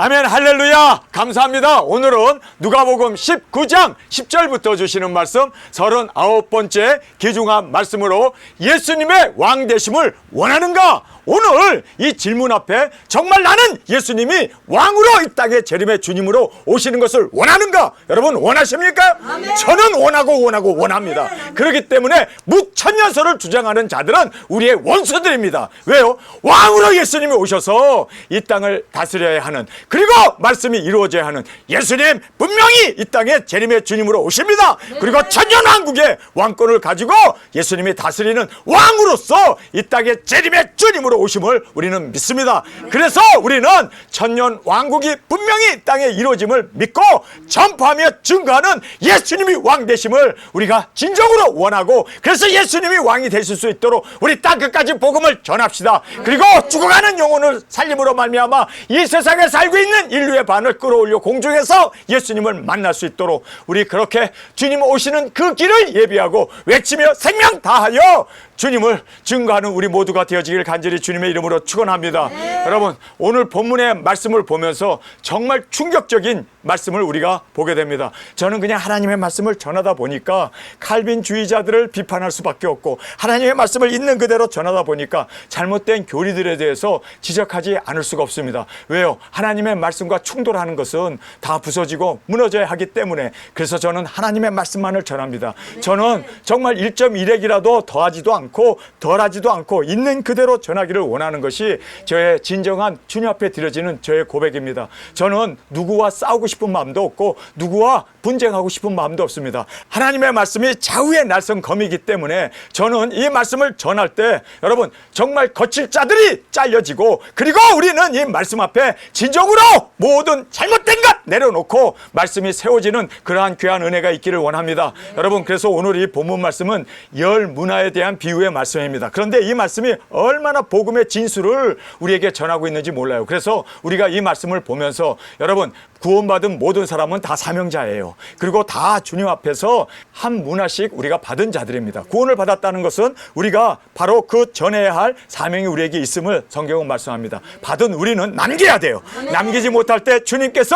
아멘, 할렐루야. 감사합니다. 오늘은 누가복음 19장 10절부터 주시는 말씀 39번째 귀중한 말씀으로 예수님의 왕 되심을 원하는가? 오늘 이 질문 앞에 정말 나는 예수님이 왕으로 이 땅에 재림의 주님으로 오시는 것을 원하는가? 여러분 원하십니까? 아멘. 저는 원합니다. 그렇기 때문에 무천년설을 주장하는 자들은 우리의 원수들입니다. 왜요? 왕으로 예수님이 오셔서 이 땅을 다스려야 하는, 그리고 말씀이 이루어져야 하는 예수님 분명히 이 땅에 재림의 주님으로 오십니다. 그리고 천년왕국의 왕권을 가지고 예수님이 다스리는 왕으로서 이 땅에 재림의 주님으로 오심을 우리는 믿습니다. 그래서 우리는 천년 왕국이 분명히 이 땅에 이루어짐을 믿고 전파하며 증거하는 예수님이 왕 되심을 우리가 진정으로 원하고, 그래서 예수님이 왕이 되실 수 있도록 우리 땅 끝까지 복음을 전합시다. 그리고 죽어가는 영혼을 살림으로 말미암아 이 세상에 살고 있는 인류의 반을 끌어올려 공중에서 예수님을 만날 수 있도록 우리 그렇게 주님 오시는 그 길을 예비하고 외치며 생명 다하여 주님을 증거하는 우리 모두가 되어지길 간절히 주님의 이름으로 축원합니다. 여러분, 오늘 본문의 말씀을 보면서 정말 충격적인 말씀을 우리가 보게 됩니다. 저는 그냥 하나님의 말씀을 전하다 보니까 칼빈주의자들을 비판할 수밖에 없고, 하나님의 말씀을 있는 그대로 전하다 보니까 잘못된 교리들에 대해서 지적하지 않을 수가 없습니다. 왜요? 하나님의 말씀과 충돌하는 것은 다 부서지고 무너져야 하기 때문에. 그래서 저는 하나님의 말씀만을 전합니다. 저는 정말 1.1핵이라도 더하지도 않고 덜하지도 않고 있는 그대로 전하기를 원하는 것이 저의 진정한 주님 앞에 드려지는 저의 고백입니다. 저는 누구와 싸우고 싶은 마음도 없고 누구와 분쟁하고 싶은 마음도 없습니다. 하나님의 말씀이 좌우의 날선 검이기 때문에 저는 이 말씀을 전할 때 여러분 정말 거칠 자들이 잘려지고, 그리고 우리는 이 말씀 앞에 진정으로 모든 잘못된 것 내려놓고 말씀이 세워지는 그러한 귀한 은혜가 있기를 원합니다. 여러분, 그래서 오늘 이 본문 말씀은 열 문화에 대한 비유의 말씀입니다. 그런데 이 말씀이 얼마나 복음의 진수를 우리에게 전하고 있는지 몰라요. 그래서 우리가 이 말씀을 보면서 여러분, 구원받은 모든 사람은 다 사명자예요. 그리고 다 주님 앞에서 한 문화씩 우리가 받은 자들입니다. 구원을 받았다는 것은 우리가 바로 그 전해야 할 사명이 우리에게 있음을 성경은 말씀합니다. 받은 우리는 남겨야 돼요. 남기지 못할 때 주님께서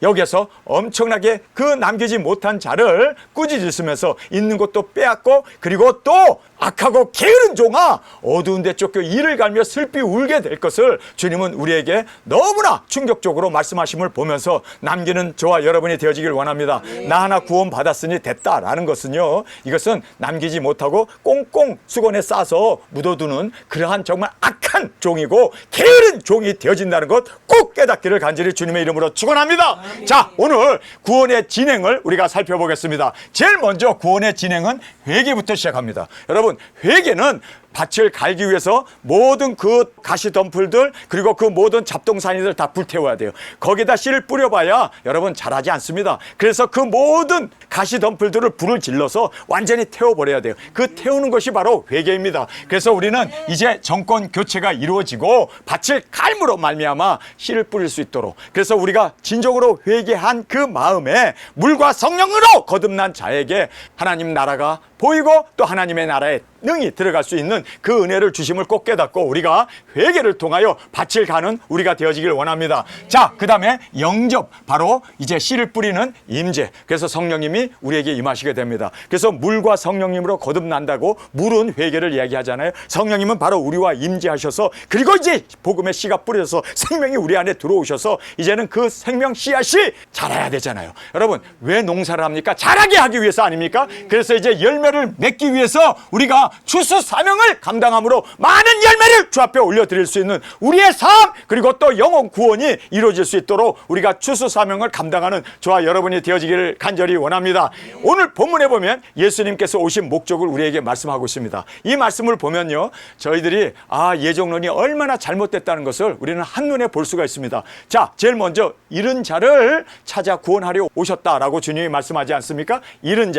여기에서 엄청나게 그 남기지 못한 자를 꾸짖으시면서 있는 것도 빼앗고, 그리고 또 악하고 게으른 종아 어두운 데 쫓겨 이를 갈며 슬피 울게 될 것을 주님은 우리에게 너무나 충격적으로 말씀하심을 보면서 남기는 저와 여러분이 되어지길 원합니다. 나 하나 구원 받았으니 됐다라는 것은요, 이것은 남기지 못하고 꽁꽁 수건에 싸서 묻어두는 그러한 정말 악한 종이고 게으른 종이 되어진다는 것 꼭 깨닫기를 간절히 주님의 이름으로 축원합니다. 자, 오늘 구원의 진행을 우리가 살펴보겠습니다. 제일 먼저 구원의 진행은 회개부터 시작합니다. 여러분, 회개는 밭을 갈기 위해서 모든 그 가시덤불들 그리고 그 모든 잡동사니들 다 불태워야 돼요. 거기다 씨를 뿌려봐야 여러분 잘하지 않습니다. 그래서 그 모든 가시덤불들을 불을 질러서 완전히 태워버려야 돼요. 그 태우는 것이 바로 회개입니다. 그래서 우리는 이제 정권 교체가 이루어지고 밭을 갈므로 말미암아 씨를 뿌릴 수 있도록, 그래서 우리가 진정으로 회개한 그 마음에 물과 성령으로 거듭난 자에게 하나님 나라가 보이고 또 하나님의 나라에 능히 들어갈 수 있는 그 은혜를 주심을 꼭 깨닫고 우리가 회개를 통하여 밭을 가는 우리가 되어지길 원합니다. 자, 그 다음에 영접, 바로 이제 씨를 뿌리는 임재. 그래서 성령님이 우리에게 임하시게 됩니다. 그래서 물과 성령님으로 거듭난다고, 물은 회개를 이야기하잖아요. 성령님은 바로 우리와 임재하셔서, 그리고 이제 복음의 씨가 뿌려서 생명이 우리 안에 들어오셔서 이제는 그 생명 씨앗이 자라야 되잖아요. 여러분, 왜 농사를 합니까? 자라게 하기 위해서 아닙니까? 그래서 이제 열매를 맺기 위해서 우리가 추수 사명을 감당함으로 많은 열매를 주 앞에 올려드릴 수 있는 우리의 삶, 그리고 또 영혼 구원이 이루어질 수 있도록 우리가 추수 사명을 감당하는 저와 여러분이 되어지기를 간절히 원합니다. 오늘 본문에 보면 예수님께서 오신 목적을 우리에게 말씀하고 있습니다. 이 말씀을 보면요, 저희들이 예정론이 얼마나 잘못됐다는 것을 우리는 한눈에 볼 수가 있습니다. 자, 제일 먼저 잃은 자를 찾아 구원하려 오셨다라고 주님이 말씀하지 않습니까? 잃은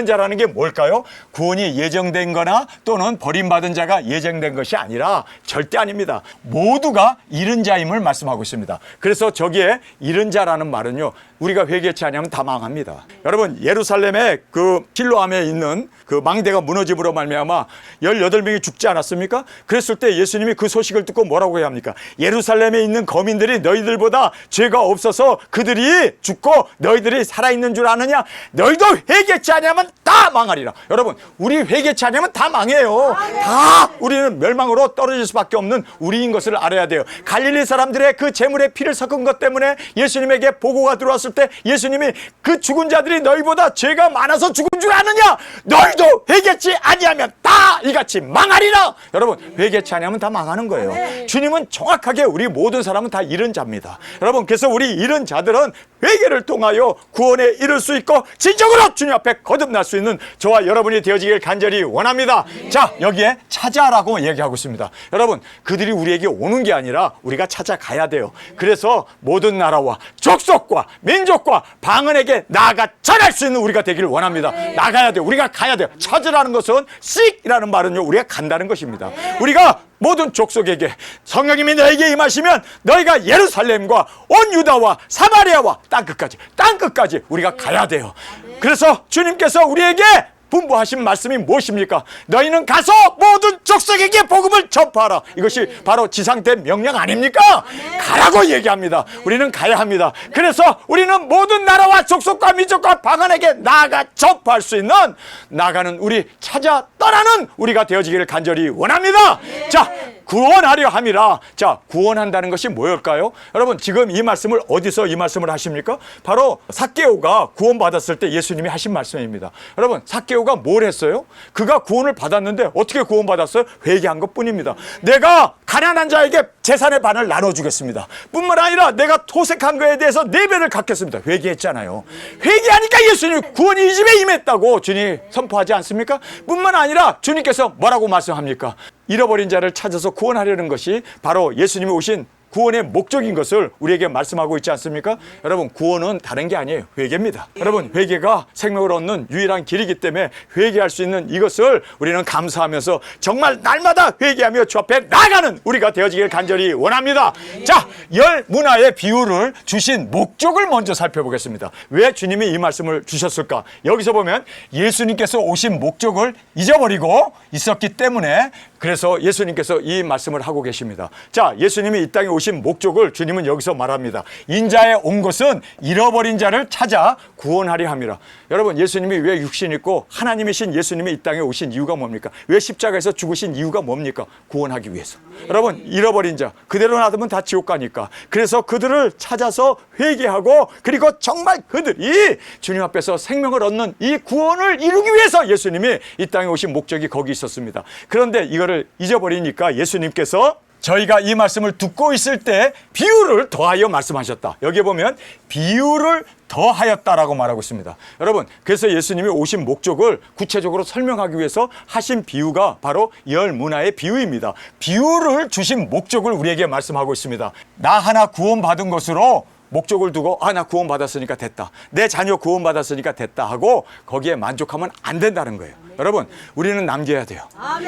자라는 게 뭘까요? 구원이 예정된 거나 자 또는 버림받은 자가 예정된 것이 아니라 절대 아닙니다. 모두가 잃은 자임을 말씀하고 있습니다. 그래서 저기에 잃은 자라는 말은요, 우리가 회개치 아니하면 다 망합니다. 여러분, 예루살렘의 그 실로암에 있는 그 망대가 무너짐으로 말미암아 18명이 죽지 않았습니까? 그랬을 때 예수님이 그 소식을 듣고 뭐라고 해야 합니까? 예루살렘에 있는 거민들이 너희들보다 죄가 없어서 그들이 죽고 너희들이 살아있는 줄 아느냐? 너희도 회개치 아니하면 다 망하리라. 여러분, 우리 회개치 아니하면 다 망해요. 다 우리는 멸망으로 떨어질 수밖에 없는 우리인 것을 알아야 돼요. 갈릴리 사람들의 그 재물의 피를 섞은 것 때문에 예수님에게 보고가 들어왔을 때 예수님이 그 죽은 자들이 너희보다 죄가 많아서 죽은 줄 아느냐? 너희도 회개치 아니하면 다 이같이 망하리라. 여러분, 회개치 아니하면 다 망하는 거예요. 주님은 정확하게 우리 모든 사람은 다 잃은 자입니다. 여러분, 그래서 우리 잃은 자들은 회개를 통하여 구원에 이를 수 있고 진정으로 주님 앞에 거듭날 수 있는 저와 여러분이 되어지길 간절히 원합니다. 자, 여기에 찾아라고 얘기하고 있습니다. 여러분, 그들이 우리에게 오는 게 아니라 우리가 찾아가야 돼요. 그래서 모든 나라와 족속과 민족과 방언에게 나아가 전할 수 있는 우리가 되기를 원합니다. 나가야 돼요. 우리가 가야 돼요. 찾으라는 것은 seek이라는 말은요, 우리가 간다는 것입니다. 우리가 모든 족속에게 성령님이 너에게 임하시면 너희가 예루살렘과 온 유다와 사마리아와 땅끝까지 우리가 가야 돼요. 그래서 주님께서 우리에게 분부하신 말씀이 무엇입니까? 너희는 가서 모든 족속에게 복음을 전파하라. 이것이 바로 지상대 명령 아닙니까? 가라고 얘기합니다. 우리는 가야 합니다. 그래서 우리는 모든 나라와 족속과 민족과 방언에게 나아가 전파할 수 있는, 나가는 우리, 찾아 떠나는 우리가 되어지기를 간절히 원합니다. 자, 구원하려 함이라. 자, 구원한다는 것이 뭐일까요? 여러분, 지금 이 말씀을 어디서 이 말씀을 하십니까? 바로 삭개오가 구원받았을 때 예수님이 하신 말씀입니다. 여러분, 삭개오가 뭘 했어요? 그가 구원을 받았는데 어떻게 구원받았어요? 회개한 것뿐입니다. 내가 가난한 자에게 재산의 반을 나눠주겠습니다. 뿐만 아니라 내가 토색한 거에 대해서 4배를 갚겠습니다. 회개했잖아요. 회개하니까 예수님 구원이 이 집에 임했다고 주님 선포하지 않습니까? 뿐만 아니라 주님께서 뭐라고 말씀합니까? 잃어버린 자를 찾아서 구원하려는 것이 바로 예수님이 오신 구원의 목적인 것을 우리에게 말씀하고 있지 않습니까? 여러분, 구원은 다른 게 아니에요. 회개입니다. 여러분, 회개가 생명을 얻는 유일한 길이기 때문에 회개할 수 있는 이것을 우리는 감사하면서 정말 날마다 회개하며 주 앞에 나아가는 우리가 되어지길 간절히 원합니다. 자, 열 문화의 비유를 주신 목적을 먼저 살펴보겠습니다. 왜 주님이 이 말씀을 주셨을까? 여기서 보면 예수님께서 오신 목적을 잊어버리고 있었기 때문에, 그래서 예수님께서 이 말씀을 하고 계십니다. 자, 예수님이 이 땅에 오신 목적을 주님은 여기서 말합니다. 인자에 온 것은 잃어버린 자를 찾아 구원하려 함이라. 여러분, 예수님이 왜 육신 있고 하나님이신 예수님이 이 땅에 오신 이유가 뭡니까? 왜 십자가에서 죽으신 이유가 뭡니까? 구원하기 위해서. 여러분, 잃어버린 자, 그대로 놔두면 다 지옥 가니까. 그래서 그들을 찾아서 회개하고, 그리고 정말 그들이 주님 앞에서 생명을 얻는 이 구원을 이루기 위해서 예수님이 이 땅에 오신 목적이 거기 있었습니다. 그런데 이거를 잊어버리니까 예수님께서 저희가 이 말씀을 듣고 있을 때 비유를 더하여 말씀하셨다. 여기에 보면 비유를 더하였다라고 말하고 있습니다. 여러분, 그래서 예수님이 오신 목적을 구체적으로 설명하기 위해서 하신 비유가 바로 열 문화의 비유입니다. 비유를 주신 목적을 우리에게 말씀하고 있습니다. 나 하나 구원받은 것으로 목적을 두고 나 구원받았으니까 됐다, 내 자녀 구원받았으니까 됐다 하고 거기에 만족하면 안 된다는 거예요. 여러분, 우리는 남겨야 돼요.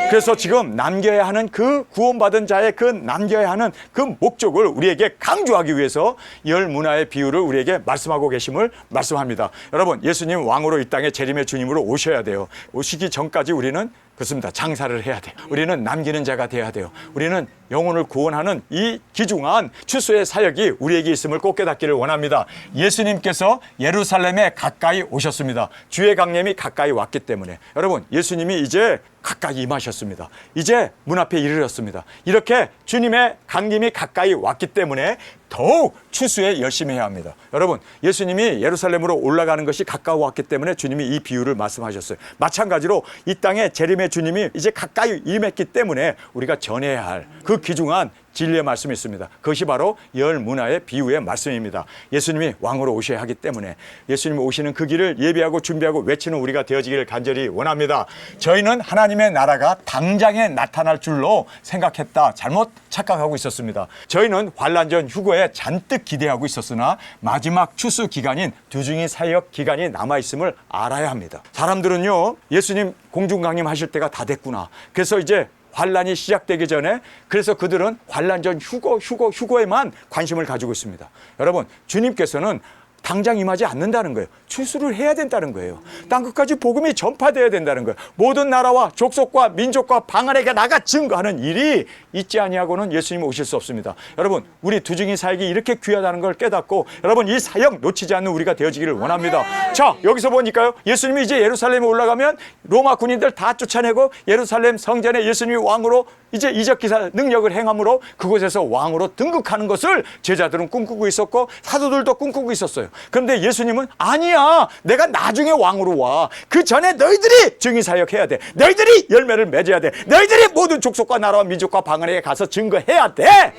그래서 지금 남겨야 하는 그 구원받은 자의 그 남겨야 하는 그 목적을 우리에게 강조하기 위해서 열 문화의 비유를 우리에게 말씀하고 계심을 말씀합니다. 여러분, 예수님 왕으로 이 땅에 재림의 주님으로 오셔야 돼요. 오시기 전까지 우리는 그렇습니다. 장사를 해야 돼요. 우리는 남기는 자가 돼야 돼요. 우리는 영혼을 구원하는 이 귀중한 추수의 사역이 우리에게 있음을 꼭 깨닫기를 원합니다. 예수님께서 예루살렘에 가까이 오셨습니다. 주의 강림이 가까이 왔기 때문에. 여러분, 예수님이 이제 가까이 임하셨습니다. 이제 문 앞에 이르렀습니다. 이렇게 주님의 강림이 가까이 왔기 때문에 더욱 추수에 열심히 해야 합니다. 여러분, 예수님이 예루살렘으로 올라가는 것이 가까워왔기 때문에 주님이 이 비유를 말씀하셨어요. 마찬가지로 이 땅에 재림의 주님이 이제 가까이 임했기 때문에 우리가 전해야 할 그 귀중한 진리의 말씀이 있습니다. 그것이 바로 열 문화의 비유의 말씀입니다. 예수님이 왕으로 오셔야 하기 때문에 예수님이 오시는 그 길을 예비하고 준비하고 외치는 우리가 되어지기를 간절히 원합니다. 저희는 하나님의 나라가 당장에 나타날 줄로 생각했다. 잘못 착각하고 있었습니다. 저희는 환란전 휴거에 잔뜩 기대하고 있었으나 마지막 추수 기간인 두중이 사역 기간이 남아있음을 알아야 합니다. 사람들은요, 예수님 공중 강림하실 때가 다 됐구나. 그래서 이제 환란이 시작되기 전에 그래서 그들은 환란전 휴거에만 관심을 가지고 있습니다. 여러분, 주님께서는 당장 임하지 않는다는 거예요. 추수를 해야 된다는 거예요. 땅끝까지 복음이 전파되어야 된다는 거예요. 모든 나라와 족속과 민족과 방언에게 나가 증거하는 일이 있지 아니하고는 예수님 오실 수 없습니다. 여러분, 우리 두중이 사역이 이렇게 귀하다는 걸 깨닫고 여러분 이 사역 놓치지 않는 우리가 되어지기를 원합니다. 자, 여기서 보니까요, 예수님이 이제 예루살렘에 올라가면 로마 군인들 다 쫓아내고 예루살렘 성전에 예수님이 왕으로 이제 이적기사 능력을 행함으로 그곳에서 왕으로 등극하는 것을 제자들은 꿈꾸고 있었고 사도들도 꿈꾸고 있었어요. 그런데 예수님은 아니야, 내가 나중에 왕으로 와. 그 전에 너희들이 증인사역해야 돼. 너희들이 열매를 맺어야 돼. 너희들이 모든 족속과 나라와 민족과 방언에게 가서 증거해야 돼.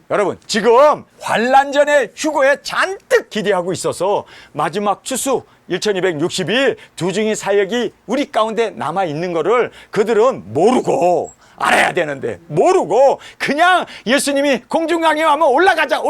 여러분, 지금 환란전의 휴거에 잔뜩 기대하고 있어서 마지막 추수 1260일 두중이 사역이 우리 가운데 남아있는 거를 그들은 모르고 알아야 되는데 모르고 그냥 예수님이 공중강림하면 올라가세요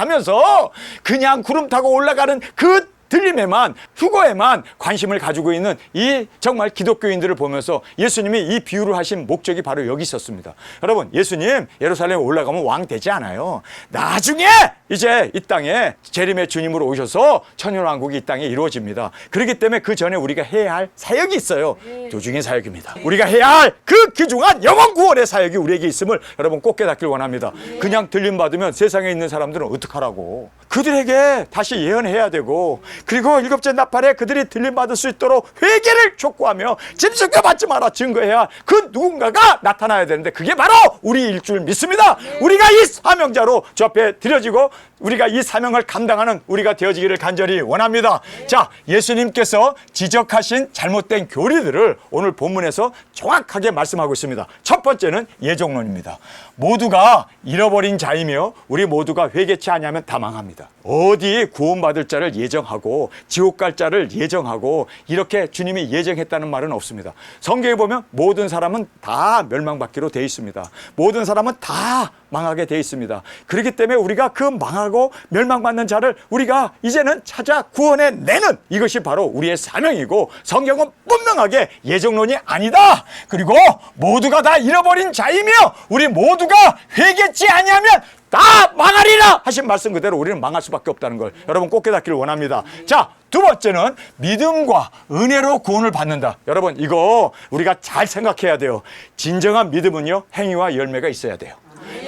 하면서 그냥 구름 타고 올라가는 그 들림에만 휴거에만 관심을 가지고 있는 이 정말 기독교인들을 보면서 예수님이 이 비유를 하신 목적이 바로 여기 있었습니다. 여러분, 예수님 예루살렘에 올라가면 왕 되지 않아요. 나중에 이제 이 땅에 재림의 주님으로 오셔서 천년왕국이 이 땅에 이루어집니다. 그렇기 때문에 그 전에 우리가 해야 할 사역이 있어요. 두중의 사역입니다. 우리가 해야 할 그 귀중한 영원 구원의 사역이 우리에게 있음을 여러분 꼭 깨닫길 원합니다. 그냥 들림 받으면 세상에 있는 사람들은 어떡하라고. 그들에게 다시 예언해야 되고 그리고 일곱째 나팔에 그들이 들림 받을 수 있도록 회개를 촉구하며 짐승도 받지 마라 증거해야 그 누군가가 나타나야 되는데 그게 바로 우리일 줄 믿습니다. 우리가 이 사명자로 저 앞에 드려지고 우리가 이 사명을 감당하는 우리가 되어지기를 간절히 원합니다. 자, 예수님께서 지적하신 잘못된 교리들을 오늘 본문에서 정확하게 말씀하고 있습니다. 첫 번째는 예정론입니다. 모두가 잃어버린 자이며 우리 모두가 회개치 아니하면 다 망합니다. 어디 구원받을 자를 예정하고 지옥 갈 자를 예정하고 이렇게 주님이 예정했다는 말은 없습니다. 성경에 보면 모든 사람은 다 멸망받기로 되어 있습니다. 모든 사람은 다 망하게 되어 있습니다. 그렇기 때문에 우리가 그 망하고 멸망받는 자를 우리가 이제는 찾아 구원해내는 이것이 바로 우리의 사명이고 성경은 분명하게 예정론이 아니다. 그리고 모두가 다 잃어버린 자이며 우리 모두가 회개치 아니하면 다 망하리라 하신 말씀 그대로 우리는 망할 수밖에 없다는 걸 여러분 꼭 깨닫기를 원합니다. 자, 두 번째는 믿음과 은혜로 구원을 받는다. 여러분, 이거 우리가 잘 생각해야 돼요. 진정한 믿음은요, 행위와 열매가 있어야 돼요.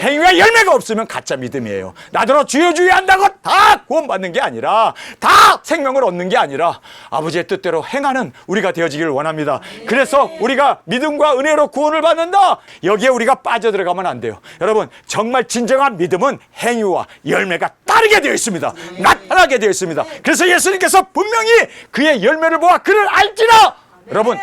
행위와 열매가 없으면 가짜 믿음이에요. 나더러 주여 주여 한다고 다 구원받는 게 아니라 다 생명을 얻는 게 아니라 아버지의 뜻대로 행하는 우리가 되어지기를 원합니다. 그래서 우리가 믿음과 은혜로 구원을 받는다. 여기에 우리가 빠져들어가면 안 돼요. 여러분, 정말 진정한 믿음은 행위와 열매가 따르게 되어 있습니다. 나타나게 되어 있습니다. 그래서 예수님께서 분명히 그의 열매를 보아 그를 알지라. 여러분,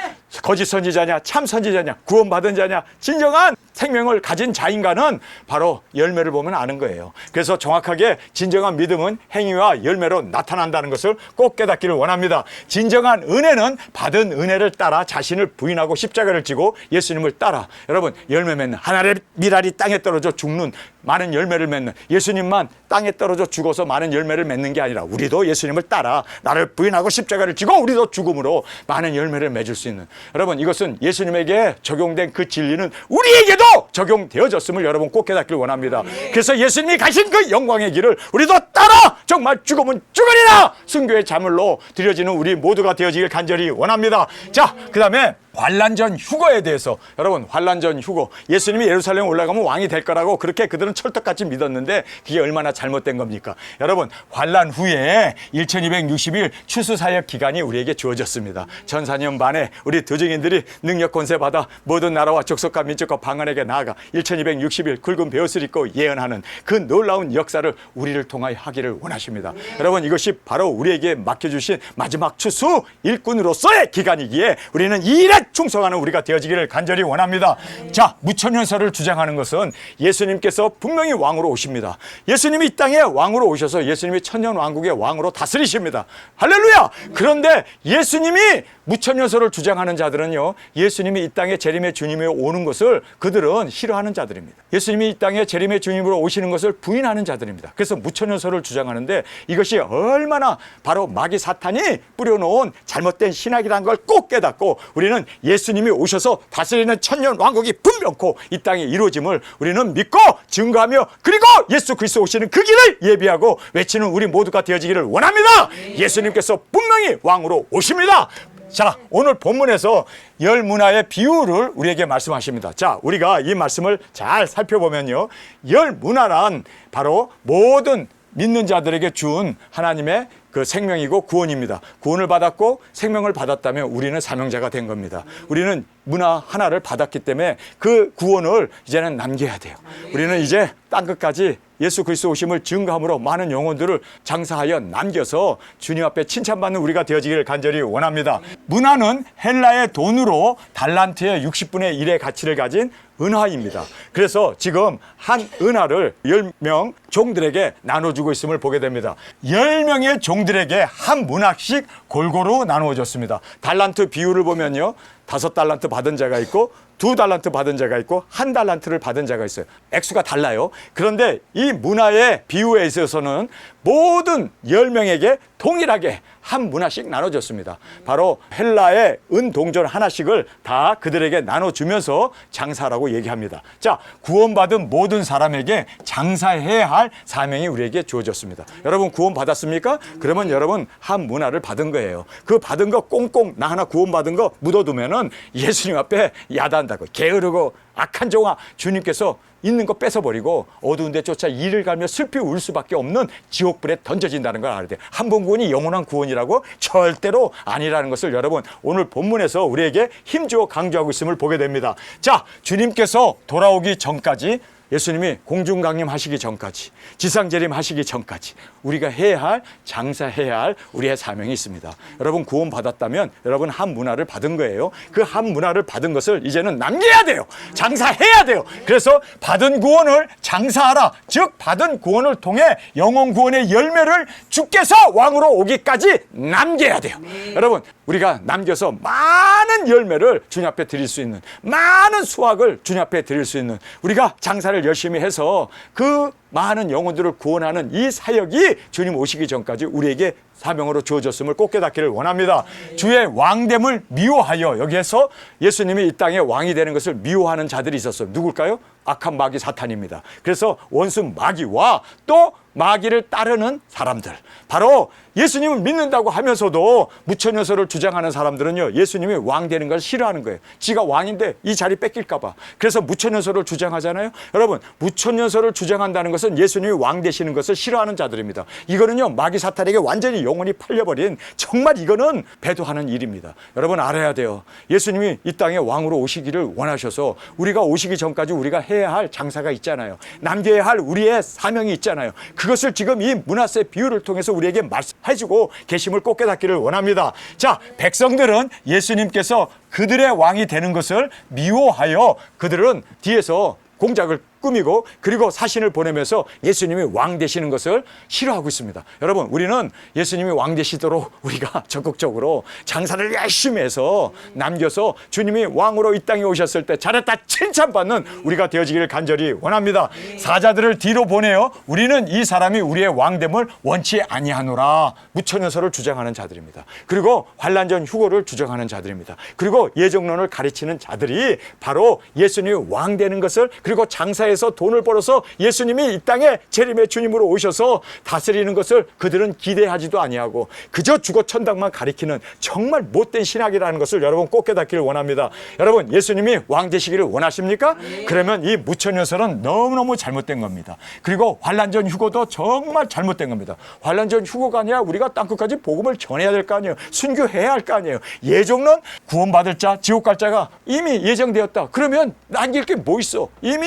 거짓 선지자냐 참 선지자냐 구원받은 자냐 진정한 생명을 가진 자인가는 바로 열매를 보면 아는 거예요. 그래서 정확하게 진정한 믿음은 행위와 열매로 나타난다는 것을 꼭 깨닫기를 원합니다. 진정한 은혜는 받은 은혜를 따라 자신을 부인하고 십자가를 지고 예수님을 따라 여러분 열매 맺는 하나의 미랄이 땅에 떨어져 죽는 많은 열매를 맺는 예수님만 땅에 떨어져 죽어서 많은 열매를 맺는 게 아니라 우리도 예수님을 따라 나를 부인하고 십자가를 지고 우리도 죽음으로 많은 열매를 맺을 수 있는 여러분 이것은 예수님에게 적용된 그 진리는 우리에게도 적용되어졌음을 여러분 꼭 깨닫기를 원합니다. 그래서 예수님이 가신 그 영광의 길을 우리도 따라 정말 죽으면 죽으리라 순교의 자물로 드려지는 우리 모두가 되어지길 간절히 원합니다. 자, 그 다음에 환란전 휴거에 대해서 여러분 환란전 휴거 예수님이 예루살렘에 올라가면 왕이 될 거라고 그렇게 그들은 철떡같이 믿었는데 그게 얼마나 잘못된 겁니까? 여러분 환란 후에 1260일 추수사역 기간이 우리에게 주어졌습니다. 전 4년 반에 우리 두증인들이 능력 권세 받아 모든 나라와 족속과 민족과 방언에게 나아가 1260일 굵은 베옷을 입고 예언하는 그 놀라운 역사를 우리를 통하여 하기를 원하십니다. 원하십니다. 여러분, 이것이 바로 우리에게 맡겨주신 마지막 추수 일꾼으로서의 기간이기에 우리는 이 일에 충성하는 우리가 되어지기를 간절히 원합니다. 자, 무천년설을 주장하는 것은 예수님께서 분명히 왕으로 오십니다. 예수님이 이 땅에 왕으로 오셔서 예수님이 천년왕국의 왕으로 다스리십니다. 할렐루야! 그런데 예수님이 무천년설을 주장하는 자들은요, 예수님이 이 땅에 재림의 주님이 오는 것을 그들은 싫어하는 자들입니다. 예수님이 이 땅에 재림의 주님으로 오시는 것을 부인하는 자들입니다. 그래서 무천년설을 주장하는데 이것이 얼마나 바로 마귀 사탄이 뿌려놓은 잘못된 신학이라는 걸 꼭 깨닫고 우리는 예수님이 오셔서 다스리는 천년왕국이 분명코 이 땅에 이루어짐을 우리는 믿고 증거하며 그리고 예수 그리스도 오시는 그 길을 예비하고 외치는 우리 모두가 되어지기를 원합니다. 예수님께서 분명히 왕으로 오십니다. 자, 오늘 본문에서 열 문화의 비유를 우리에게 말씀하십니다. 자, 우리가 이 말씀을 잘 살펴보면요, 열 문화란 바로 모든 믿는 자들에게 준 하나님의 그 생명이고 구원입니다. 구원을 받았고 생명을 받았다면 우리는 사명자가 된 겁니다. 우리는 문화 하나를 받았기 때문에 그 구원을 이제는 남겨야 돼요. 우리는 이제 땅끝까지 예수 그리스도 오심을 증거함으로 많은 영혼들을 장사하여 남겨서 주님 앞에 칭찬받는 우리가 되어지기를 간절히 원합니다. 문화는 헬라의 돈으로 달란트의 60분의 1의 가치를 가진 은화입니다. 그래서 지금 한 은화를 10명 종들에게 나눠주고 있음을 보게 됩니다. 10명의 종들에게 한 문화씩 골고루 나누어졌습니다. 달란트 비율을 보면요, 5달란트 받은 자가 있고 2달란트 받은 자가 있고 1달란트를 받은 자가 있어요. 액수가 달라요. 그런데 이 문화의 비유에 있어서는 모든 10명에게 동일하게 한 문화씩 나눠줬습니다. 바로 헬라의 은동전 하나씩을 다 그들에게 나눠주면서 장사라고 얘기합니다. 자, 구원받은 모든 사람에게 장사해야 할 사명이 우리에게 주어졌습니다. 여러분 구원받았습니까? 그러면 여러분 한 문화를 받은 거예요. 그 받은 거 꽁꽁 나 하나 구원받은 거 묻어두면은 예수님 앞에 야단다고 게으르고 악한 종아, 주님께서 있는 거 뺏어버리고 어두운 데 쫓아 이를 가며 슬피 울 수밖에 없는 지옥불에 던져진다는 걸 알아야 돼요. 한 번 구원이 영원한 구원이라고? 절대로 아니라는 것을 여러분 오늘 본문에서 우리에게 힘주어 강조하고 있음을 보게 됩니다. 자, 주님께서 돌아오기 전까지, 예수님이 공중강림하시기 전까지, 지상재림하시기 전까지 우리가 해야 할, 장사해야 할 우리의 사명이 있습니다. 여러분 구원받았다면 여러분 한 문화를 받은 거예요. 그 한 문화를 받은 것을 이제는 남겨야 돼요. 장사해야 돼요. 그래서 받은 구원을 장사하라. 즉 받은 구원을 통해 영혼 구원의 열매를 주께서 왕으로 오기까지 남겨야 돼요. 여러분 우리가 남겨서 많은 열매를 주님 앞에 드릴 수 있는, 많은 수확을 주님 앞에 드릴 수 있는, 우리가 장사를 열심히 해서 그 많은 영혼들을 구원하는 이 사역이 주님 오시기 전까지 우리에게 사명으로 주어졌음을 꼭 깨닫기를 원합니다. 주의 왕됨을 미워하여, 여기에서 예수님이 이 땅에 왕이 되는 것을 미워하는 자들이 있었어요. 누굴까요? 악한 마귀 사탄입니다. 그래서 원수 마귀와 또 마귀를 따르는 사람들, 바로 예수님을 믿는다고 하면서도 무천년설을 주장하는 사람들은요, 예수님이 왕 되는 걸 싫어하는 거예요. 지가 왕인데 이 자리 뺏길까 봐. 그래서 무천년설을 주장하잖아요. 여러분 무천년설을 주장한다는 것은 예수님이 왕 되시는 것을 싫어하는 자들입니다. 이거는요 마귀 사탄에게 완전히 영혼이 팔려버린, 정말 이거는 배도하는 일입니다. 여러분 알아야 돼요. 예수님이 이 땅에 왕으로 오시기를 원하셔서 우리가 오시기 전까지 우리가 해야 할 장사가 있잖아요. 남겨야 할 우리의 사명이 있잖아요. 그것을 지금 이 문화세 비유를 통해서 우리에게 말씀해주고 계심을 꼭 깨닫기를 원합니다. 자, 백성들은 예수님께서 그들의 왕이 되는 것을 미워하여 그들은 뒤에서 공작을 꾸미고 그리고 사신을 보내면서 예수님이 왕 되시는 것을 싫어하고 있습니다. 여러분 우리는 예수님이 왕 되시도록 우리가 적극적으로 장사를 열심히 해서 남겨서 주님이 왕으로 이 땅에 오셨을 때 잘했다 칭찬받는 우리가 되어지기를 간절히 원합니다. 사자들을 뒤로 보내어 우리는 이 사람이 우리의 왕됨을 원치 아니하노라, 무천년설을 주장하는 자들입니다. 그리고 환난전 휴거를 주장하는 자들입니다. 그리고 예정론을 가르치는 자들이 바로 예수님이 왕 되는 것을, 그리고 장사에 에서 돈을 벌어서 예수님이 이 땅에 재림의 주님으로 오셔서 다스리는 것을 그들은 기대하지도 아니하고 그저 죽어 천당만 가리키는 정말 못된 신학이라는 것을 여러분 꼭 깨닫기를 원합니다. 여러분 예수님이 왕 되시기를 원하십니까? 그러면 이 무천년설은 너무너무 잘못된 겁니다. 그리고 환난전 휴거도 정말 잘못된 겁니다. 환난전 휴거가 아니라 우리가 땅끝까지 복음을 전해야 될 거 아니에요. 순교해야 할 거 아니에요. 예정론 구원받을 자, 지옥 갈 자가 이미 예정되었다. 그러면 남길 게 뭐 있어? 이미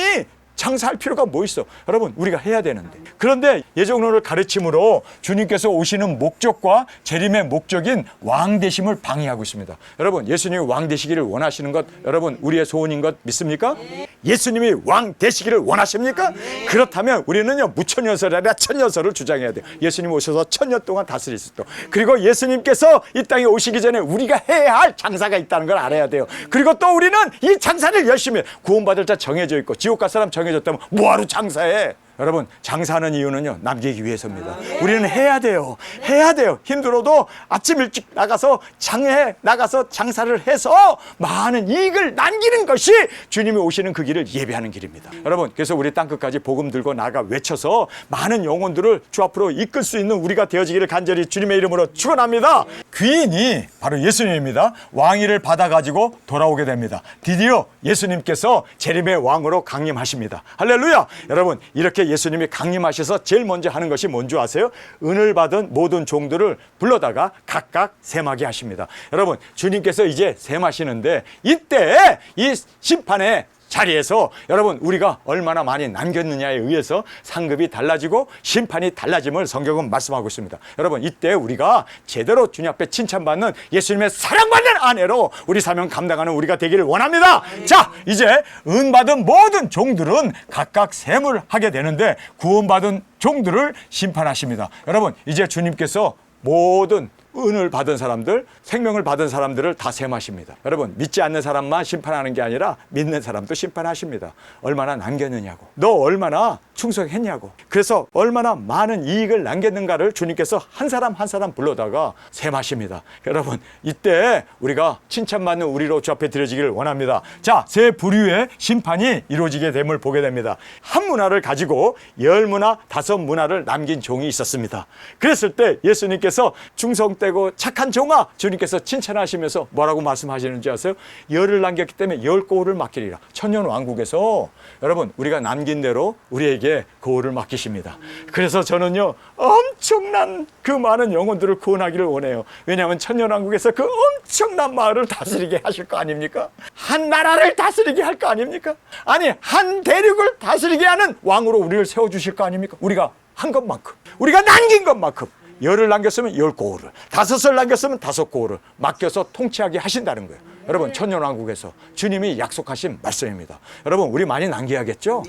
장사할 필요가 뭐 있어? 여러분, 우리가 해야 되는데. 그런데 예정론을 가르침으로 주님께서 오시는 목적과 재림의 목적인 왕 되심을 방해하고 있습니다. 여러분, 예수님이 왕 되시기를 원하시는 것, 여러분 우리의 소원인 것 믿습니까? 예수님이 왕 되시기를 원하십니까? 그렇다면 우리는요, 무천년설이 아니라 천년설을 주장해야 돼요. 예수님 오셔서 1000년 동안 다스리실 때, 그리고 예수님께서 이 땅에 오시기 전에 우리가 해야 할 장사가 있다는 걸 알아야 돼요. 그리고 또 우리는 이 장사를 열심히 해. 구원받을 자 정해져 있고 지옥 갈 사람 정해졌다면 뭐하러 장사해? 여러분, 장사하는 이유는요, 남기기 위해서입니다. 우리는 해야 돼요. 해야 돼요. 힘들어도 아침 일찍 나가서 장에 나가서 장사를 해서 많은 이익을 남기는 것이 주님이 오시는 그 길을 예배하는 길입니다. 여러분, 그래서 우리 땅끝까지 복음 들고 나가 외쳐서 많은 영혼들을 주 앞으로 이끌 수 있는 우리가 되어지기를 간절히 주님의 이름으로 축원합니다. 귀인이 바로 예수님입니다. 왕위를 받아가지고 돌아오게 됩니다. 드디어 예수님께서 재림의 왕으로 강림하십니다. 할렐루야. 여러분, 이렇게 예수님이 강림하셔서 제일 먼저 하는 것이 뭔지 아세요? 은을 받은 모든 종들을 불러다가 각각 셈하게 하십니다. 여러분, 주님께서 이제 셈하시는데 이때 이 심판의 자리에서 여러분, 우리가 얼마나 많이 남겼느냐에 의해서 상급이 달라지고 심판이 달라짐을 성경은 말씀하고 있습니다. 여러분, 이때 우리가 제대로 주님 앞에 칭찬받는 예수님의 사랑받는 아내로 우리 사명 감당하는 우리가 되기를 원합니다. 자, 이제 은 받은 모든 종들은 각각 셈을 하게 되는데 구원받은 종들을 심판하십니다. 여러분, 이제 주님께서 모든 은을 받은 사람들, 생명을 받은 사람들을 다 셈하십니다. 여러분, 믿지 않는 사람만 심판하는 게 아니라 믿는 사람도 심판하십니다. 얼마나 남겼느냐고, 너 얼마나 충성했냐고, 그래서 얼마나 많은 이익을 남겼는가를 주님께서 한 사람 한 사람 불러다가 셈하십니다. 여러분, 이때 우리가 칭찬받는 우리로 주 앞에 드려지기를 원합니다. 자, 세 부류의 심판이 이루어지게 됨을 보게 됩니다. 한 문화를 가지고 10문화, 5문화를 남긴 종이 있었습니다. 그랬을 때 예수님께서 충성되고 착한 종아, 주님께서 칭찬하시면서 뭐라고 말씀하시는지 아세요? 10을 남겼기 때문에 10고을을 맡기리라. 천년왕국에서 여러분, 우리가 남긴 대로 우리에게 고을을 맡기십니다. 그래서 저는요, 엄청난 그 많은 영혼들을 구원하기를 원해요. 왜냐하면 천년왕국에서 그 엄청난 마을을 다스리게 하실 거 아닙니까? 한 나라를 다스리게 할 거 아닙니까? 아니, 한 대륙을 다스리게 하는 왕으로 우리를 세워주실 거 아닙니까? 우리가 한 것만큼, 우리가 남긴 것만큼 10을 남겼으면 10고을을, 5을 남겼으면 5고을을 맡겨서 통치하게 하신다는 거예요. 여러분, 천년왕국에서 주님이 약속하신 말씀입니다. 여러분, 우리 많이 남겨야겠죠?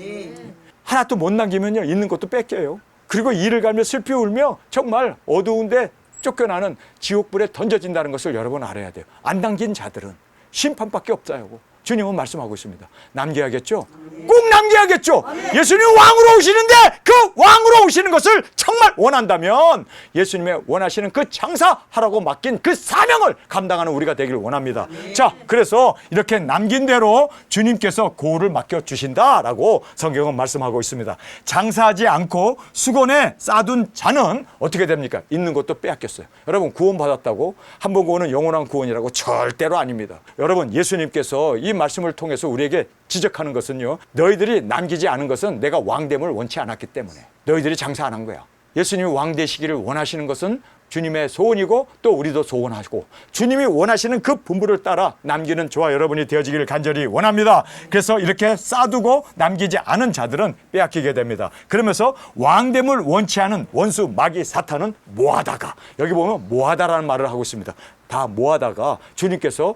하나도 못 남기면요, 있는 것도 뺏겨요. 그리고 이를 갈며 슬피 울며 정말 어두운데 쫓겨나는 지옥불에 던져진다는 것을 여러분 알아야 돼요. 안 남긴 자들은 심판밖에 없다고 주님은 말씀하고 있습니다. 남겨야겠죠? 꼭 남겨야겠죠? 예수님 왕으로 오시는데 그 왕으로 오시는 것을 정말 원한다면 예수님의 원하시는 그 장사하라고 맡긴 그 사명을 감당하는 우리가 되기를 원합니다. 자, 그래서 이렇게 남긴 대로 주님께서 고을을 맡겨주신다라고 성경은 말씀하고 있습니다. 장사하지 않고 수건에 쌓아둔 자는 어떻게 됩니까? 있는 것도 빼앗겼어요. 여러분, 구원받았다고 한 번 구원은 영원한 구원이라고? 절대로 아닙니다. 여러분, 예수님께서 이 말씀을 통해서 우리에게 지적하는 것은요, 너희들이 남기지 않은 것은 내가 왕됨을 원치 않았기 때문에 너희들이 장사 안 한 거야. 예수님이 왕 되시기를 원하시는 것은 주님의 소원이고 또 우리도 소원하고 주님이 원하시는 그 분부를 따라 남기는 저와 여러분이 되어지기를 간절히 원합니다. 그래서 이렇게 쌓아두고 남기지 않은 자들은 빼앗기게 됩니다. 그러면서 왕됨을 원치 않은 원수 마귀 사탄은 모하다가, 여기 보면 모하다라는 말을 하고 있습니다. 다 모하다가 주님께서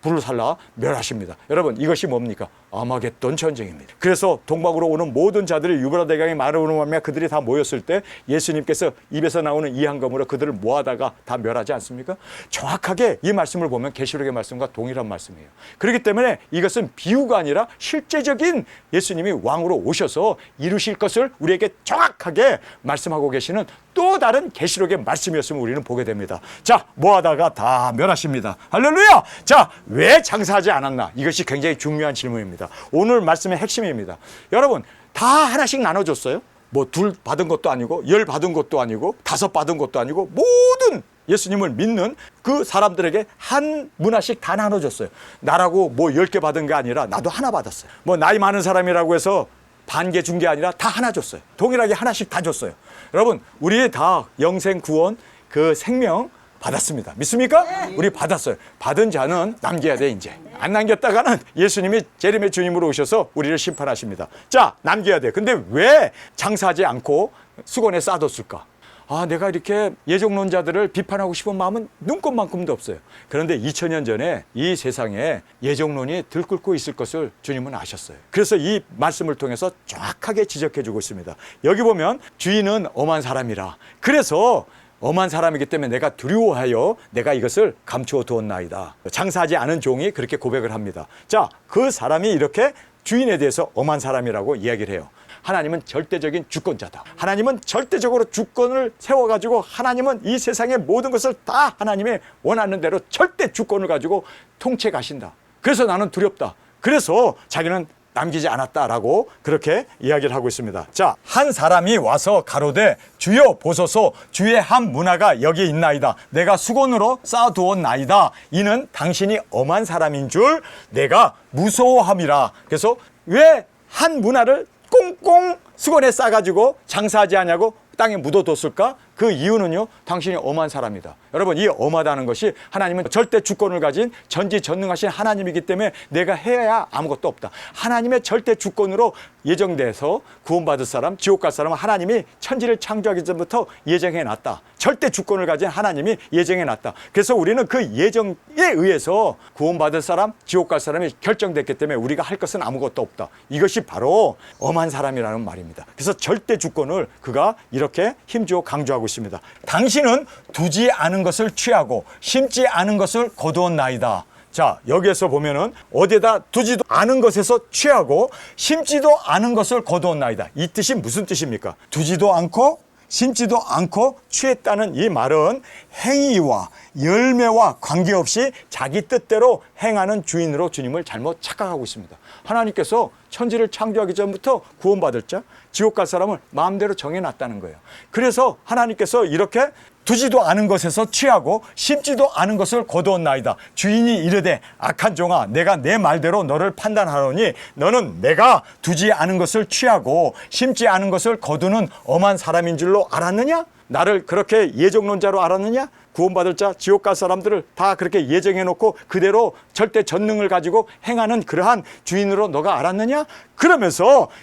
불을 살라 멸하십니다. 여러분, 이것이 뭡니까? 아마겟돈 전쟁입니다. 그래서 동방으로 오는 모든 자들이 유브라 대강에 마르오는 말며 그들이 다 모였을 때 예수님께서 입에서 나오는 이 한검으로 그들을 모아다가 다 멸하지 않습니까? 정확하게 이 말씀을 보면 계시록의 말씀과 동일한 말씀이에요. 그렇기 때문에 이것은 비유가 아니라 실제적인 예수님이 왕으로 오셔서 이루실 것을 우리에게 정확하게 말씀하고 계시는 또 다른 계시록의 말씀이었음을 우리는 보게 됩니다. 자, 모아다가 다 멸하십니다. 할렐루야! 자, 왜 장사하지 않았나? 이것이 굉장히 중요한 질문입니다. 오늘 말씀의 핵심입니다. 여러분, 다 하나씩 나눠줬어요. 뭐 둘 받은 것도 아니고 10 받은 것도 아니고 5 받은 것도 아니고 모든 예수님을 믿는 그 사람들에게 한 문화씩 다 나눠줬어요. 나라고 뭐 10개 받은 게 아니라 나도 하나 받았어요. 뭐 나이 많은 사람이라고 해서 반 개 준 게 아니라 다 하나 줬어요. 동일하게 하나씩 다 줬어요. 여러분, 우리 다 영생 구원, 그 생명 받았습니다. 믿습니까? 우리 받았어요. 받은 자는 남겨야 돼. 이제 안 남겼다가는 예수님이 재림의 주님으로 오셔서 우리를 심판하십니다. 자, 남겨야 돼. 근데 왜 장사하지 않고 수건에 싸뒀을까? 아, 내가 이렇게 예정론자들을 비판하고 싶은 마음은 눈꼽만큼도 없어요. 그런데 2000년 전에 이 세상에 예정론이 들끓고 있을 것을 주님은 아셨어요. 그래서 이 말씀을 통해서 정확하게 지적해 주고 있습니다. 여기 보면 주인은 엄한 사람이라. 그래서 엄한 사람이기 때문에 내가 두려워하여 내가 이것을 감추어 두었나이다. 장사하지 않은 종이 그렇게 고백을 합니다. 자, 그 사람이 이렇게 주인에 대해서 엄한 사람이라고 이야기를 해요. 하나님은 절대적인 주권자다. 하나님은 절대적으로 주권을 세워가지고 하나님은 이 세상의 모든 것을 다 하나님의 원하는 대로 절대 주권을 가지고 통치 가신다. 그래서 나는 두렵다. 그래서 자기는 남기지 않았다라고 그렇게 이야기를 하고 있습니다. 자, 한 사람이 와서 가로되 주여 보소서 주의 한 문화가 여기 있나이다. 내가 수건으로 쌓아두었나이다. 이는 당신이 엄한 사람인 줄 내가 무서워함이라. 그래서 왜 한 문화를 꽁꽁 수건에 싸가지고 장사하지 않냐고 땅에 묻어뒀을까? 그 이유는요, 당신이 엄한 사람이다. 여러분, 이 엄하다는 것이 하나님은 절대 주권을 가진 전지전능하신 하나님이기 때문에 내가 해야 아무것도 없다. 하나님의 절대 주권으로 예정돼서 구원받을 사람, 지옥 갈 사람은 하나님이 천지를 창조하기 전부터 예정해놨다. 절대 주권을 가진 하나님이 예정해놨다. 그래서 우리는 그 예정에 의해서 구원받을 사람, 지옥 갈 사람이 결정됐기 때문에 우리가 할 것은 아무것도 없다. 이것이 바로 엄한 사람이라는 말입니다. 그래서 절대 주권을 그가 이렇게 힘주어 강조하고 있습니다. 당신은 두지 않은 것을 취하고 심지 않은 것을 거두었나이다. 자, 여기에서 보면은 어디에다 두지도 않은 것에서 취하고 심지도 않은 것을 거두었나이다. 이 뜻이 무슨 뜻입니까? 두지도 않고 심지도 않고 취했다는 이 말은 행위와 열매와 관계없이 자기 뜻대로 행하는 주인으로 주님을 잘못 착각하고 있습니다. 하나님께서 천지를 창조하기 전부터 구원받을 자, 지옥 갈 사람을 마음대로 정해놨다는 거예요. 그래서 하나님께서 이렇게 두지도 않은 것에서 취하고 심지도 않은 것을 거두었나이다. 주인이 이르되 악한 종아, 내가 내 말대로 너를 판단하노니 너는 내가 두지 않은 것을 취하고 심지 않은 것을 거두는 엄한 사람인 줄로 알았느냐? 나를 그렇게 예정론자로 알았느냐? 구원받을 자, 지옥 갈 사람들을 다 그렇게 예정해놓고 그대로 절대 전능을 가지고 행하는 그러한 주인으로 너가 알았느냐?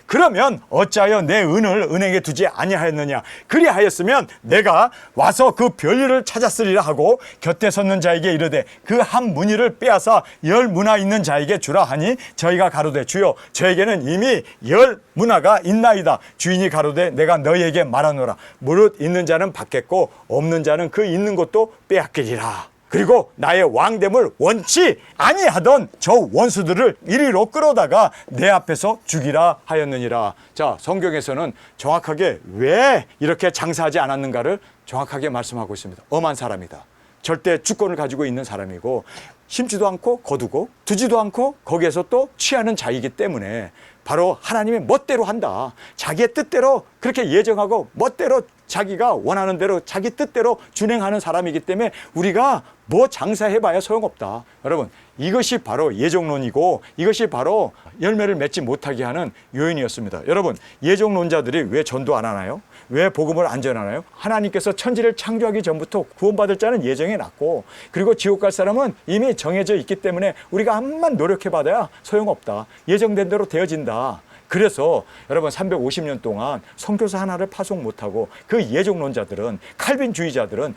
그러면 어찌하여 내 은을 은행에 두지 아니하였느냐? 그리하였으면 내가 와서 그 별일을 찾았으리라 하고 곁에 섰는 자에게 이르되 그 한 문의를 빼앗아 10문화 있는 자에게 주라 하니 저희가 가로되 주여 저에게는 이미 10문화가 있나이다. 주인이 가로되 내가 너희에게 말하노라. 무릇 있는 자는 받겠고 없는 자는 그 있는 것도 빼앗기리라. 그리고 나의 왕됨을 원치 아니하던 저 원수들을 이리로 끌어다가 내 앞에서 죽이라 하였느니라. 자, 성경에서는 정확하게 왜 이렇게 장사하지 않았는가를 정확하게 말씀하고 있습니다. 엄한 사람이다. 절대 주권을 가지고 있는 사람이고 심지도 않고 거두고 두지도 않고 거기에서 또 취하는 자이기 때문에 바로 하나님의 멋대로 한다. 자기의 뜻대로 그렇게 예정하고 멋대로 자기가 원하는 대로 자기 뜻대로 준행하는 사람이기 때문에 우리가 뭐 장사해봐야 소용없다. 여러분, 이것이 바로 예정론이고 이것이 바로 열매를 맺지 못하게 하는 요인이었습니다. 여러분, 예정론자들이 왜 전도 안 하나요? 왜 복음을 안 전하나요? 하나님께서 천지를 창조하기 전부터 구원받을 자는 예정해 놨고 그리고 지옥 갈 사람은 이미 정해져 있기 때문에 우리가 암만 노력해봐야 소용없다. 예정된 대로 되어진다. 그래서 여러분 350년 동안 선교사 하나를 파송 못하고 그 예정론자들은 칼빈주의자들은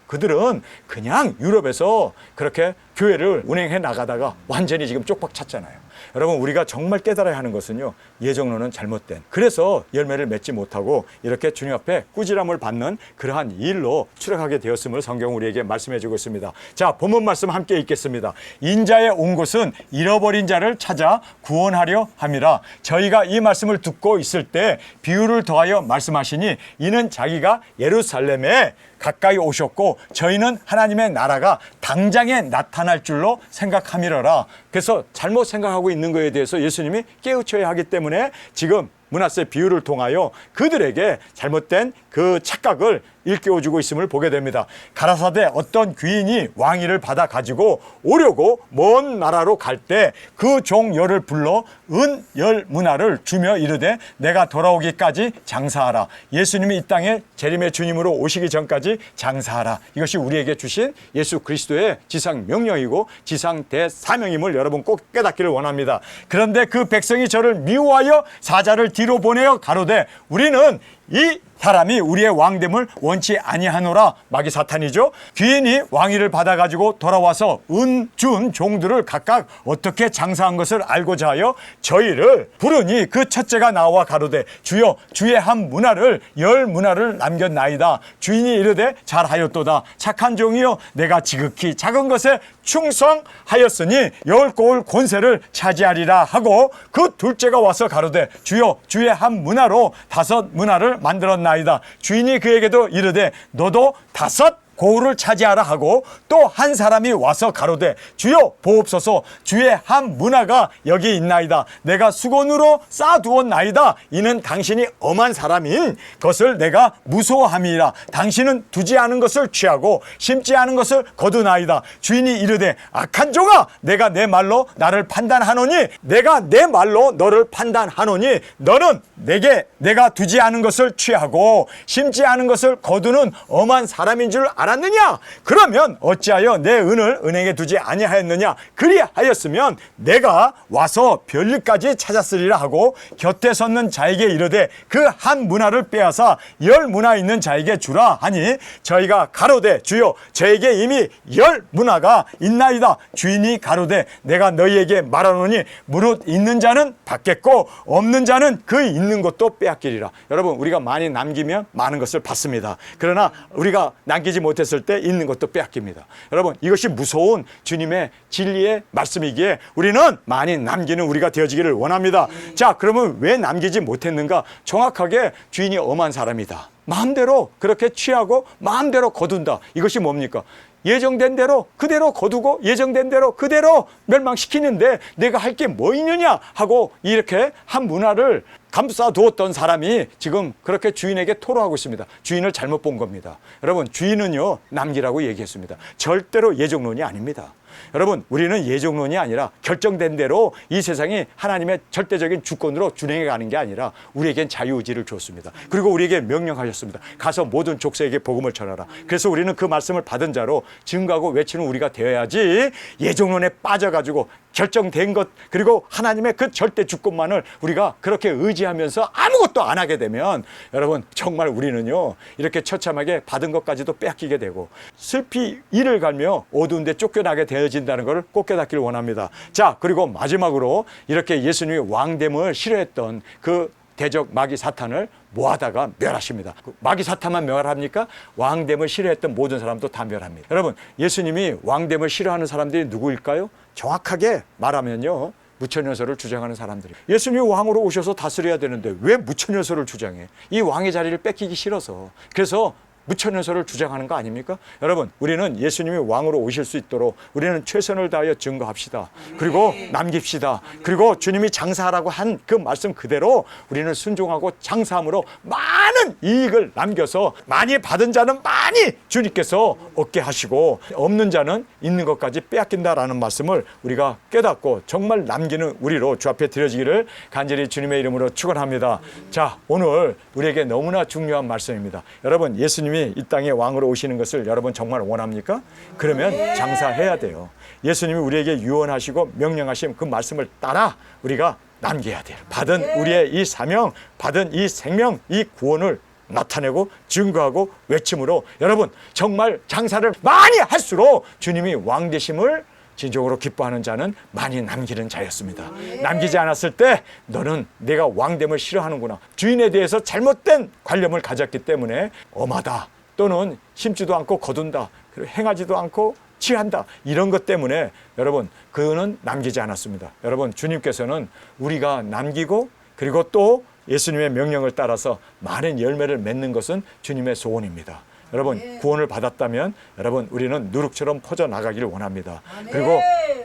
그들은 그냥 유럽에서 그렇게 교회를 운행해 나가다가 완전히 지금 쪽박 찼잖아요. 여러분, 우리가 정말 깨달아야 하는 것은요, 예정론은 잘못된, 그래서 열매를 맺지 못하고 이렇게 주님 앞에 꾸지람을 받는 그러한 일로 추락하게 되었음을 성경 우리에게 말씀해 주고 있습니다. 자, 본문 말씀 함께 읽겠습니다. 인자에 온 것은 잃어버린 자를 찾아 구원하려 함이라. 저희가 이 말씀을 듣고 있을 때 비유를 더하여 말씀하시니 이는 자기가 예루살렘에 가까이 오셨고 저희는 하나님의 나라가 당장에 나타날 줄로 생각함이러라. 그래서 잘못 생각하고 있는 것에 대해서 예수님이 깨우쳐야 하기 때문에 지금 므낫세 비유를 통하여 그들에게 잘못된 그 착각을 일깨워주고 있음을 보게 됩니다. 가라사대 어떤 귀인이 왕위를 받아 가지고 오려고 먼 나라로 갈 때 그 종 열을 불러 은 열 문화를 주며 이르되 내가 돌아오기까지 장사하라. 예수님이 이 땅에 재림의 주님으로 오시기 전까지 장사하라. 이것이 우리에게 주신 예수 그리스도의 지상 명령이고 지상 대사명임을 여러분 꼭 깨닫기를 원합니다. 그런데 그 백성이 저를 미워하여 사자를 뒤로 보내어 가로되 우리는 이 사람이 우리의 왕됨을 원치 아니하노라. 마귀 사탄이죠. 귀인이 왕위를 받아가지고 돌아와서 은 준 종들을 각각 어떻게 장사한 것을 알고자 하여 저희를 부르니 그 첫째가 나와 가로되 주여 주의 한 문화를 열 문화를 남겼나이다. 주인이 이르되 잘하였도다. 착한 종이여 내가 지극히 작은 것에 충성하였으니 열 고을 권세를 차지하리라 하고 그 둘째가 와서 가로되 주여 주의 한 문화로 다섯 문화를 만들었나이다. 주인이 그에게도 이르되 너도 다섯 고을을 차지하라 하고 또 한 사람이 와서 가로되 주여 보옵소서 주의 한 문화가 여기 있나이다. 내가 수건으로 쌓아두었나이다. 이는 당신이 엄한 사람인 것을 내가 무서워함이라. 당신은 두지 않은 것을 취하고 심지 않은 것을 거두나이다. 주인이 이르되 악한 종아 내가 내 말로 나를 판단하노니 내가 내 말로 너를 판단하노니 너는 내게 내가 두지 않은 것을 취하고 심지 않은 것을 거두는 엄한 사람인 줄 알았느냐? 그러면 어찌하여 내 은을 은행에 두지 아니하였느냐? 그리하였으면 내가 와서 별일까지 찾았으리라 하고 곁에 섰는 자에게 이르되 그 한 문화를 빼앗아 열 문화 있는 자에게 주라 하니 저희가 가로되 주여 저에게 이미 열 문화가 있나이다. 주인이 가로되 내가 너희에게 말하노니 무릇 있는 자는 받겠고 없는 자는 그 있는 것도 빼앗기리라. 여러분 우리가 많이 남기면 많은 것을 받습니다. 그러나 우리가 남기지 못했을 때 있는 것도 빼앗깁니다. 여러분 이것이 무서운 주님의 진리의 말씀이기에 우리는 많이 남기는 우리가 되어지기를 원합니다. 자 그러면 왜 남기지 못했는가? 정확하게 주인이 엄한 사람이다. 마음대로 그렇게 취하고 마음대로 거둔다. 이것이 뭡니까? 예정된 대로 그대로 거두고 예정된 대로 그대로 멸망시키는데 내가 할 게 뭐 있느냐 하고 이렇게 한 문화를 감싸두었던 사람이 지금 그렇게 주인에게 토로하고 있습니다. 주인을 잘못 본 겁니다. 여러분 주인은요 남기라고 얘기했습니다. 절대로 예정론이 아닙니다. 여러분 우리는 예정론이 아니라 결정된 대로 이 세상이 하나님의 절대적인 주권으로 준행해 가는 게 아니라 우리에겐 자유의지를 주었습니다. 그리고 우리에게 명령하셨습니다. 가서 모든 족속에게 복음을 전하라. 그래서 우리는 그 말씀을 받은 자로 증거하고 외치는 우리가 되어야지 예정론에 빠져가지고 결정된 것 그리고 하나님의 그 절대 주권만을 우리가 그렇게 의지하면서 아무것도 안 하게 되면 여러분 정말 우리는요 이렇게 처참하게 받은 것까지도 빼앗기게 되고 슬피 이를 갈며 어두운 데 쫓겨나게 되어진다는 것을 꼭 깨닫기를 원합니다. 자 그리고 마지막으로 이렇게 예수님이 왕됨을 싫어했던 그 대적 마귀 사탄을 모아다가 멸하십니다. 마귀 사탄만 멸합니까? 왕됨을 싫어했던 모든 사람도 다 멸합니다. 여러분 예수님이 왕됨을 싫어하는 사람들이 누구일까요? 정확하게 말하면요 무천연설을 주장하는 사람들이 예수님이 왕으로 오셔서 다스려야 되는데 왜 무천연설을 주장해? 이 왕의 자리를 뺏기기 싫어서 그래서 무천연설을 주장하는 거 아닙니까? 여러분 우리는 예수님이 왕으로 오실 수 있도록 우리는 최선을 다하여 증거합시다. 그리고 남깁시다. 그리고 주님이 장사하라고 한 그 말씀 그대로 우리는 순종하고 장사함으로 많은 이익을 남겨서 많이 받은 자는 많이 주님께서 얻게 하시고 없는 자는 있는 것까지 빼앗긴다라는 말씀을 우리가 깨닫고 정말 남기는 우리로 주 앞에 드려지기를 간절히 주님의 이름으로 축원합니다. 자 오늘 우리에게 너무나 중요한 말씀입니다. 여러분 예수님이 이 땅에 왕으로 오시는 것을 여러분 정말 원합니까? 그러면 장사해야 돼요. 예수님이 우리에게 유언하시고 명령하신 그 말씀을 따라 우리가 남겨야 돼요. 받은 우리의 이 사명, 받은 이 생명, 이 구원을 나타내고 증거하고 외침으로 여러분 정말 장사를 많이 할수록 주님이 왕 되심을 진정으로 기뻐하는 자는 많이 남기는 자였습니다. 남기지 않았을 때 너는 내가 왕됨을 싫어하는구나. 주인에 대해서 잘못된 관념을 가졌기 때문에 엄하다 또는 심지도 않고 거둔다. 그리고 행하지도 않고 취한다. 이런 것 때문에 여러분 그는 남기지 않았습니다. 여러분 주님께서는 우리가 남기고 그리고 또 예수님의 명령을 따라서 많은 열매를 맺는 것은 주님의 소원입니다. 여러분 구원을 받았다면 여러분 우리는 누룩처럼 퍼져나가기를 원합니다. 그리고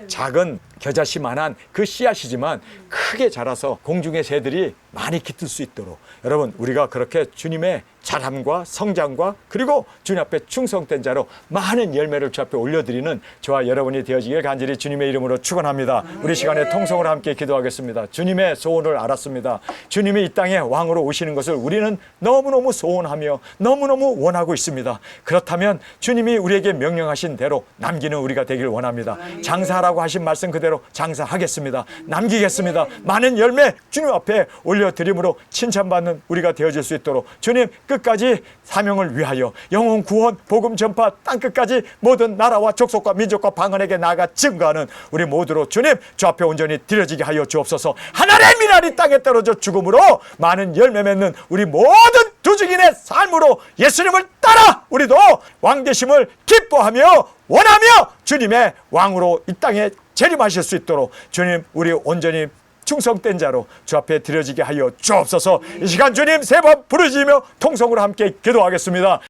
작은 겨자씨만한 그 씨앗이지만 크게 자라서 공중의 새들이 많이 깃들 수 있도록 여러분 우리가 그렇게 주님의 자람과 성장과 그리고 주님 앞에 충성된 자로 많은 열매를 주 앞에 올려드리는 저와 여러분이 되어지길 간절히 주님의 이름으로 축원합니다. 우리 시간에 통성으로 함께 기도하겠습니다. 주님의 소원을 알았습니다. 주님이 이 땅에 왕으로 오시는 것을 우리는 너무너무 소원하며 너무너무 원하고 있습니다. 그렇다면 주님이 우리에게 명령하신 대로 남기는 우리가 되길 원합니다. 장사하라고 하신 말씀 그대로 장사하겠습니다. 남기겠습니다. 많은 열매 주님 앞에 올려드림으로 칭찬받는 우리가 되어질 수 있도록 주님 끝까지 사명을 위하여 영혼 구원 복음 전파 땅끝까지 모든 나라와 족속과 민족과 방언에게 나아가 증거하는 우리 모두로 주님 주 앞에 온전히 드려지게 하여 주옵소서. 하늘의 미랄이 땅에 떨어져 죽음으로 많은 열매 맺는 우리 모든 두증인의 삶으로 예수님을 따라 우리도 왕되심을 기뻐하며 원하며 주님의 왕으로 이 땅에 재림하실 수 있도록 주님 우리 온전히 충성된 자로 주 앞에 드려지게 하여 주옵소서. 이 시간 주님 세 번 부르짖으며 통성으로 함께 기도하겠습니다.